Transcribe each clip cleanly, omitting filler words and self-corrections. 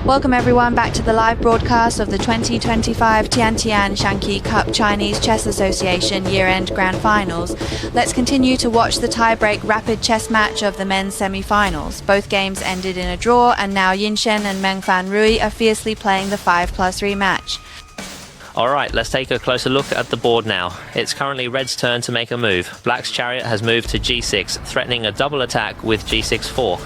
Welcome everyone back to the live broadcast of the 2025 Tiantian Xiangqi Cup Chinese Chess Association year-end Grand Finals. Let's continue to watch the tie-break rapid chess match of the men's semi-finals. Both games ended in a draw, and now Yin Sheng and Meng Fanrui are fiercely playing the 5+3 match. Alright, let's take a closer look at the board now. It's currently Red's turn to make a move. Black's chariot has moved to g6, threatening a double attack with g6-4.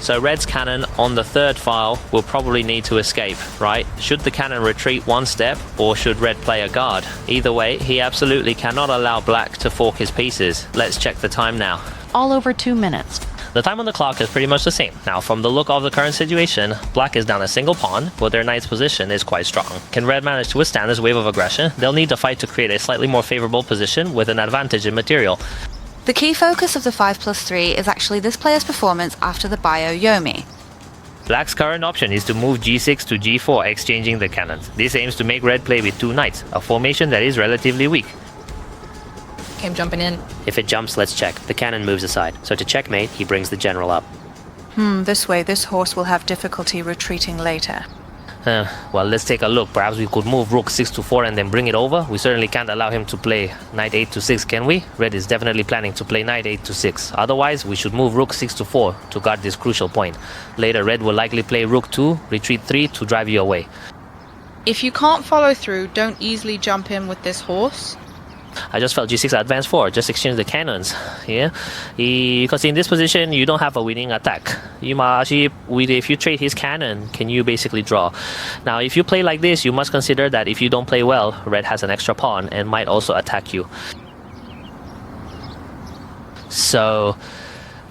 So Red's cannon on the third file will probably need to escape, right? Should the cannon retreat one step, or should Red play a guard? Either way, he absolutely cannot allow Black to fork his pieces. Let's check the time now. All over 2 minutes. The time on the clock is pretty much the same. Now, from the look of the current situation, Black is down a single pawn, but their knight's position is quite strong. Can Red manage to withstand this wave of aggression? They'll need to fight to create a slightly more favorable position with an advantage in material. The key focus of the 5+3 is actually this player's performance after the Bio Yomi. Black's current option is to move g6 to g4, exchanging the cannons. This aims to make Red play with two knights, a formation that is relatively weak. Came jumping in. If it jumps, let's check. The cannon moves aside, so to checkmate, he brings the general up. This way, this horse will have difficulty retreating later. Well, let's take a look. Perhaps we could move rook 6 to 4 and then bring it over. We certainly can't allow him to play knight 8 to 6, can we? Red is definitely planning to play knight 8 to 6. Otherwise, we should move rook 6 to 4 to guard this crucial point. Later, Red will likely play rook 2, retreat 3 to drive you away. If you can't follow through, don't easily jump in with this horse. I just felt g6 advance 4, just exchange the cannons here. Because in this position, you don't have a winning attack. If you trade his cannon, can you basically draw? Now, if you play like this, you must consider that if you don't play well, Red has an extra pawn and might also attack you. So,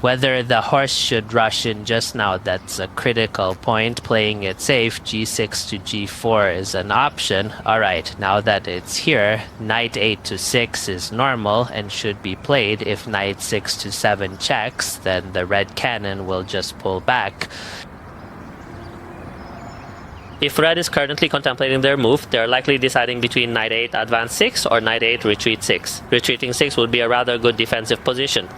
whether the horse should rush in just now, that's a critical point. Playing it safe, g6 to g4 is an option. Alright, now that it's here, knight 8 to 6 is normal and should be played. If knight 6 to 7 checks, then the red cannon will just pull back. If Red is currently contemplating their move, they're likely deciding between knight 8 advance 6 or knight 8 retreat 6. Retreating 6 would be a rather good defensive position.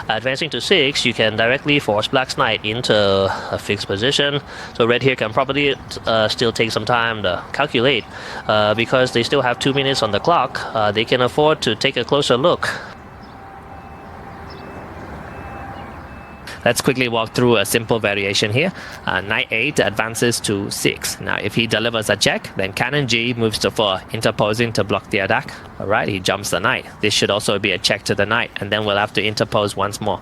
Advancing to 6, you can directly force Black's knight into a fixed position. So Red here can probably still take some time to calculate. Because they still have 2 minutes on the clock, they can afford to take a closer look. Let's quickly walk through a simple variation here. Knight 8 advances to 6. Now, if he delivers a check, then cannon G moves to 4, interposing to block the attack. Alright, he jumps the knight. This should also be a check to the knight, and then we'll have to interpose once more.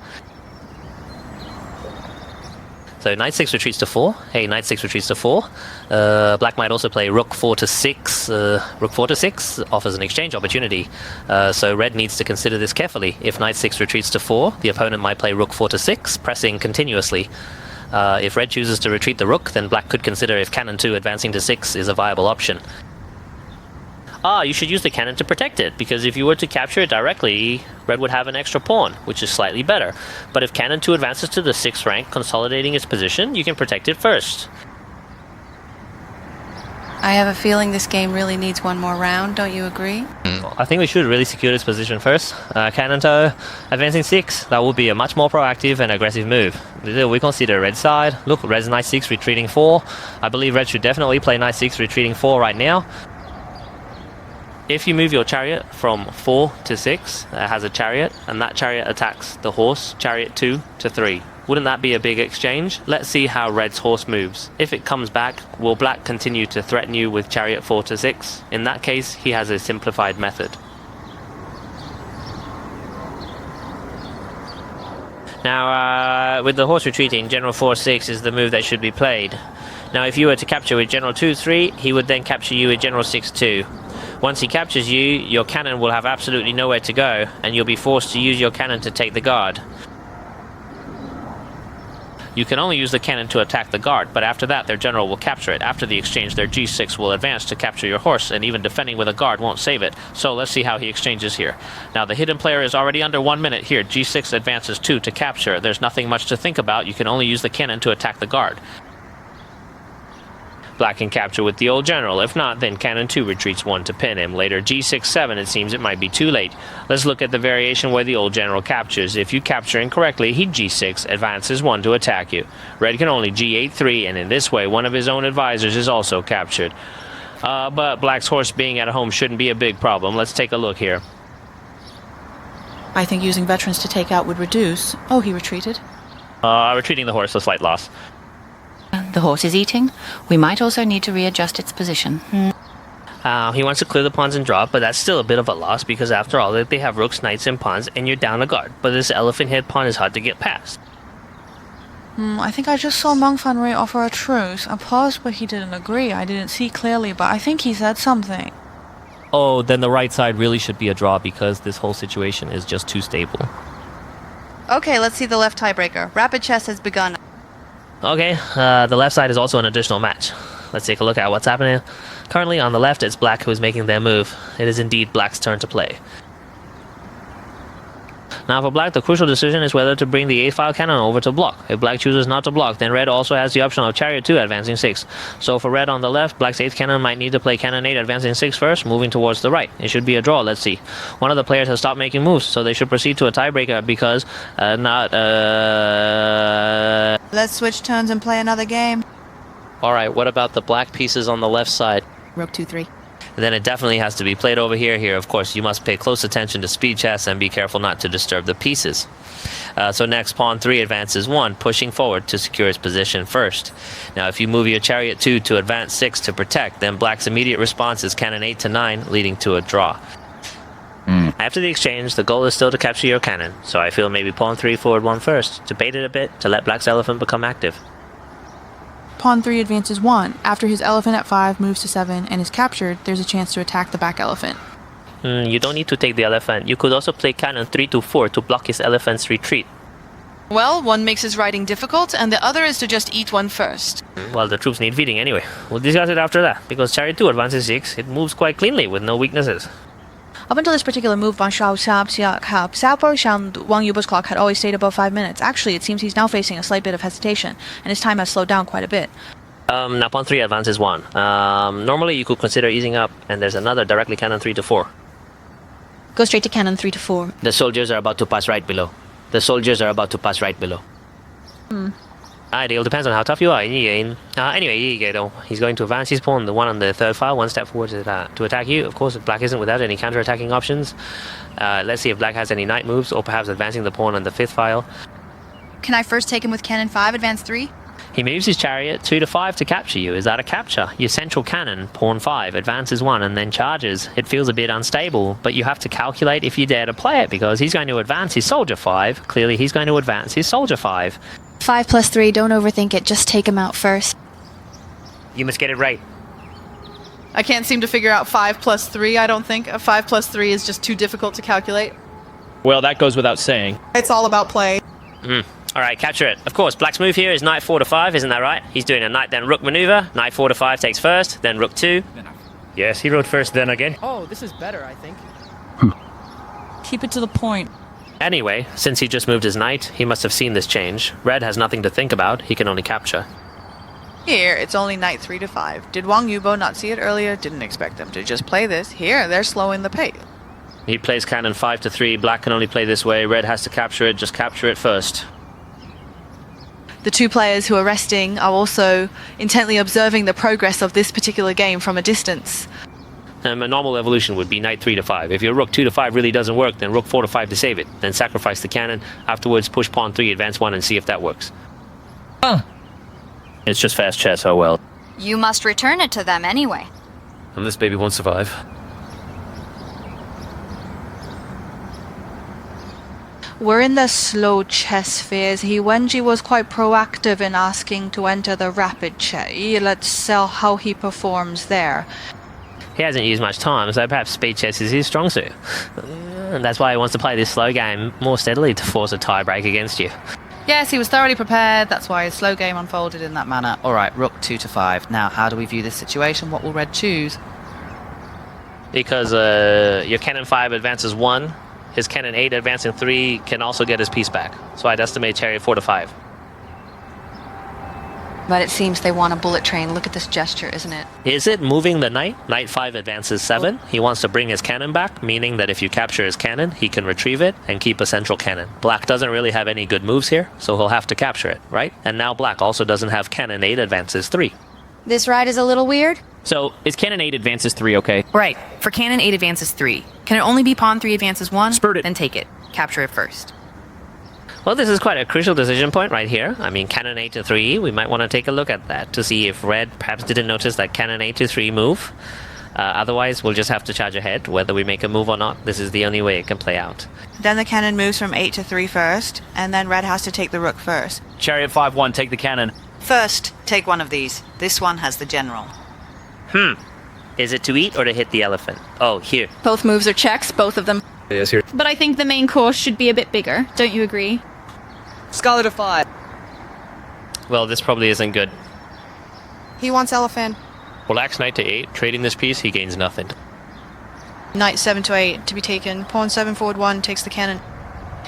So knight 6 retreats to 4. Hey, knight 6 retreats to 4. Black might also play rook 4 to 6. Rook 4 to 6 offers an exchange opportunity. So Red needs to consider this carefully. If knight 6 retreats to 4, the opponent might play rook 4 to 6, pressing continuously. If Red chooses to retreat the rook, then Black could consider if cannon 2 advancing to 6 is a viable option. You should use the cannon to protect it, because if you were to capture it directly, Red would have an extra pawn, which is slightly better. But if cannon 2 advances to the 6th rank, consolidating its position, you can protect it first. I have a feeling this game really needs one more round, don't you agree? I think we should really secure this position first. Cannon 2 advancing 6, that would be a much more proactive and aggressive move. We consider Red side. Look, Red's knight 6 retreating 4. I believe Red should definitely play knight 6 retreating 4 right now. If you move your chariot from 4 to 6, that has a chariot, and that chariot attacks the horse, chariot 2 to 3. Wouldn't that be a big exchange? Let's see how Red's horse moves. If it comes back, will Black continue to threaten you with chariot 4 to 6? In that case, he has a simplified method. Now, with the horse retreating, general 4-6 is the move that should be played. Now, if you were to capture with general 2-3, he would then capture you with general 6-2. Once he captures you, your cannon will have absolutely nowhere to go, and you'll be forced to use your cannon to take the guard. You can only use the cannon to attack the guard, but after that their general will capture it. After the exchange, their g6 will advance to capture your horse, and even defending with a guard won't save it. So let's see how he exchanges here. Now the hidden player is already under 1 minute here. g6 advances 2 to capture. There's nothing much to think about. You can only use the cannon to attack the guard. black can capture with the old general. If not, then cannon 2 retreats 1 to pin him. Later g6, 7, it seems it might be too late. Let's look at the variation where the old general captures. If you capture incorrectly, he g6, advances 1 to attack you. Red can only g8, 3, and in this way, one of his own advisors is also captured. But black's horse being at home shouldn't be a big problem. Let's take a look here. I think using veterans to take out would reduce. Oh, he retreated. Retreating the horse, a slight loss. The horse is eating. We might also need to readjust its position. He wants to clear the pawns and drop, but that's still a bit of a loss because after all, they have rooks, knights, and pawns, and you're down a guard. But this elephant head pawn is hard to get past. I think I just saw Meng Fanrui offer a truce. I paused, but he didn't agree. I didn't see clearly, but I think he said something. Oh, then the right side really should be a draw because this whole situation is just too stable. Okay, let's see the left tiebreaker. Rapid chess has begun. Okay, the left side is also an additional match. Let's take a look at what's happening. Currently on the left, it's black who is making their move. It is indeed black's turn to play. Now for black, the crucial decision is whether to bring the 8th file cannon over to block. If black chooses not to block, then red also has the option of chariot 2 advancing 6. So for red on the left, black's 8th cannon might need to play cannon 8 advancing 6 first, moving towards the right. It should be a draw, let's see. One of the players has stopped making moves, so they should proceed to a tiebreaker because Let's switch turns and play another game. Alright, what about the black pieces on the left side? Rook 2-3. then it definitely has to be played over here. Here, of course, you must pay close attention to speed chess and be careful not to disturb the pieces. So next, pawn 3 advances 1, pushing forward to secure his position first. Now, if you move your chariot 2 to advance 6 to protect, then black's immediate response is cannon 8 to 9, leading to a draw. After the exchange, the goal is still to capture your cannon, so I feel maybe pawn 3 forward 1 first, to bait it a bit, to let black's elephant become active. Pawn 3 advances 1. After his elephant at 5 moves to 7 and is captured, there's a chance to attack the back elephant. You don't need to take the elephant. You could also play cannon 3 to 4 to block his elephant's retreat. Well, one makes his riding difficult, and the other is to just eat one first. Well, the troops need feeding anyway. We'll discuss it after that, because chariot 2 advances 6, it moves quite cleanly with no weaknesses. Up until this particular move on Xiangqi Cup, Xiaobo Wang Yubo's clock had always stayed above 5 minutes. Actually, it seems he's now facing a slight bit of hesitation, and his time has slowed down quite a bit. Now pawn 3 advances 1. Normally you could consider easing up, and there's another directly cannon 3 to 4. Go straight to cannon 3 to 4. The soldiers are about to pass right below. The soldiers are about to pass right below. Ideal, depends on how tough you are. Anyway, he's going to advance his pawn, the one on the 3rd file, 1 step forward to attack you. Of course, black isn't without any counter-attacking options. Let's see if black has any knight moves, or perhaps advancing the pawn on the 5th file. Can I first take him with cannon 5, advance 3? He moves his chariot 2 to 5 to capture you. Is that a capture? Your central cannon, pawn 5, advances 1 and then charges. It feels a bit unstable, but you have to calculate if you dare to play it, because he's going to advance his soldier 5. Clearly, he's going to advance his soldier 5. 5 plus 3, don't overthink it, just take him out first. You must get it right. I can't seem to figure out 5 plus 3, I don't think. 5 plus 3 is just too difficult to calculate. Well, that goes without saying. It's all about play. Alright, capture it. Of course, black's move here is knight 4 to 5, isn't that right? He's doing a knight then rook maneuver. Knight 4 to 5 takes first, then rook 2. Yes, he rode first then again. Oh, this is better, I think. Keep it to the point. Anyway, since he just moved his knight, he must have seen this change. Red has nothing to think about, he can only capture. Here, it's only knight 3 to 5. Did Wang Yubo not see it earlier? Didn't expect them to just play this. Here, they're slowing the pace. He plays cannon 5 to 3, black can only play this way, red has to capture it, just capture it first. The two players who are resting are also intently observing the progress of this particular game from a distance. A normal evolution would be knight 3 to 5. If your rook 2 to 5 really doesn't work, then rook 4 to 5 to save it. Then sacrifice the cannon, afterwards push pawn 3, advance 1 and see if that works. It's just fast chess, oh well. You must return it to them anyway. And this baby won't survive. We're in the slow chess phase. Wenji was quite proactive in asking to enter the rapid chess. Let's see how he performs there. He hasn't used much time, so perhaps speed chess is his strong suit. And that's why he wants to play this slow game more steadily to force a tiebreak against you. Yes, he was thoroughly prepared. That's why his slow game unfolded in that manner. All right, rook 2 to 5. Now, how do we view this situation? What will red choose? Because your cannon 5 advances 1, his cannon 8 advancing 3 can also get his piece back. So I'd estimate chariot 4 to 5. But it seems they want a bullet train. Look at this gesture, isn't it? Is it moving the knight? Knight 5 advances 7. He wants to bring his cannon back, meaning that if you capture his cannon, he can retrieve it and keep a central cannon. Black doesn't really have any good moves here, so he'll have to capture it, right? And now black also doesn't have cannon 8 advances 3. This ride is a little weird. So, is cannon 8 advances 3 okay? Right. For cannon 8 advances 3. Can it only be pawn 3 advances 1? Spurt it. Then take it. Capture it first. Well, this is quite a crucial decision point right here. I mean, cannon 8 to 3, we might want to take a look at that to see if red perhaps didn't notice that cannon 8 to 3 move. Otherwise, we'll just have to charge ahead, whether we make a move or not. This is the only way it can play out. Then the cannon moves from 8 to 3 first, and then red has to take the rook first. Chariot 5-1, take the cannon. First, take one of these. This one has the general. Is it to eat or to hit the elephant? Oh, here. Both moves are checks, both of them. Yes, here. But I think the main course should be a bit bigger. Don't you agree? Scarlet of 5. Well, this probably isn't good. He wants elephant. Black's knight to 8. Trading this piece, he gains nothing. Knight 7 to 8 to be taken. Pawn 7 forward 1 takes the cannon.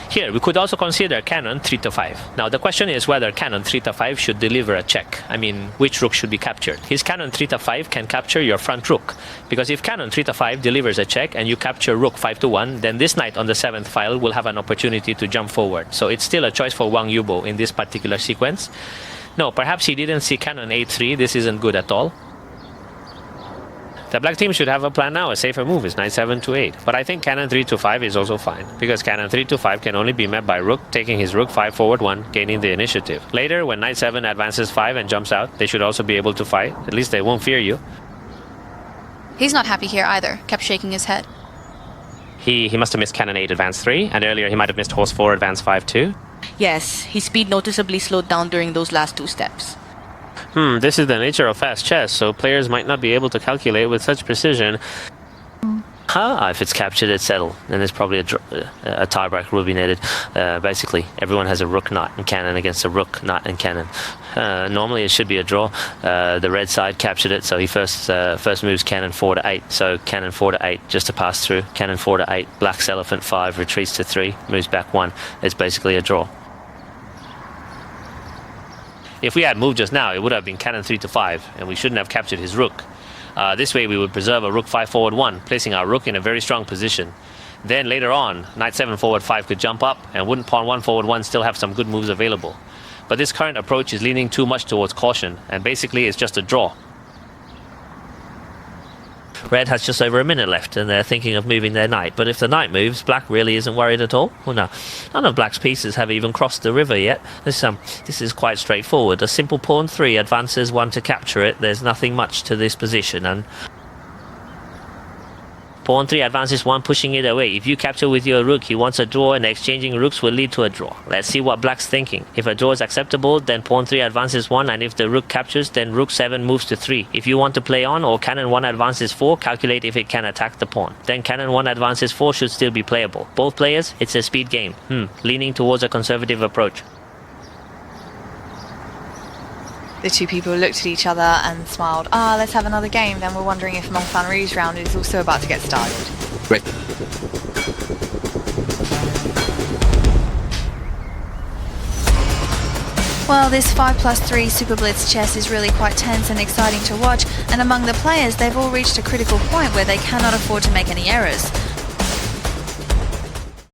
Here, we could also consider cannon 3 to 5. Now, the question is whether cannon 3 to 5 should deliver a check. I mean, which rook should be captured? His cannon 3 to 5 can capture your front rook. Because if cannon 3 to 5 delivers a check and you capture rook 5 to 1, then this knight on the 7th file will have an opportunity to jump forward. So it's still a choice for Wang Yubo in this particular sequence. No, perhaps he didn't see cannon 8-3. This isn't good at all. The black team should have a plan now. A safer move is knight 7 to 8. But I think cannon 3 to 5 is also fine, because cannon 3 to 5 can only be met by rook taking his rook 5 forward 1, gaining the initiative. Later, when knight 7 advances 5 and jumps out, they should also be able to fight. At least they won't fear you. He's not happy here either, kept shaking his head. He must have missed cannon 8 advance 3, and earlier he might have missed horse 4 advance 5 too. Yes, his speed noticeably slowed down during those last 2 steps. This is the nature of fast chess, so players might not be able to calculate with such precision. If it's captured, it's settled. And there's probably a tiebreak will be needed. Basically, everyone has a rook, knight, and cannon against a rook, knight, and cannon. Normally, it should be a draw. The red side captured it, so he first moves cannon 4 to 8. So cannon 4 to 8 just to pass through. Cannon 4 to 8. Black's elephant 5 retreats to 3, moves back 1. It's basically a draw. If we had moved just now, it would have been cannon 3 to 5, and we shouldn't have captured his rook. This way we would preserve a rook 5 forward 1, placing our rook in a very strong position. Then later on, knight 7 forward 5 could jump up, and wouldn't pawn 1 forward 1 still have some good moves available. But this current approach is leaning too much towards caution, and basically it's just a draw. Red has just over a minute left, and they're thinking of moving their knight. But if the knight moves, black really isn't worried at all. Well, no, none of black's pieces have even crossed the river yet. This is quite straightforward. A simple pawn 3 advances 1 to capture it. There's nothing much to this position, and pawn 3 advances 1, pushing it away. If you capture with your rook, he wants a draw, and exchanging rooks will lead to a draw. Let's see what black's thinking. If a draw is acceptable, then pawn 3 advances 1, and if the rook captures, then rook 7 moves to 3. If you want to play on, or cannon 1 advances 4, calculate if it can attack the pawn. Then cannon 1 advances 4 should still be playable. Both players, it's a speed game. Leaning towards a conservative approach. The two people looked at each other and smiled. Let's have another game. Then we're wondering if Meng Fanrui's round is also about to get started. Great. Well, this 5+3 Super Blitz chess is really quite tense and exciting to watch, and among the players, they've all reached a critical point where they cannot afford to make any errors.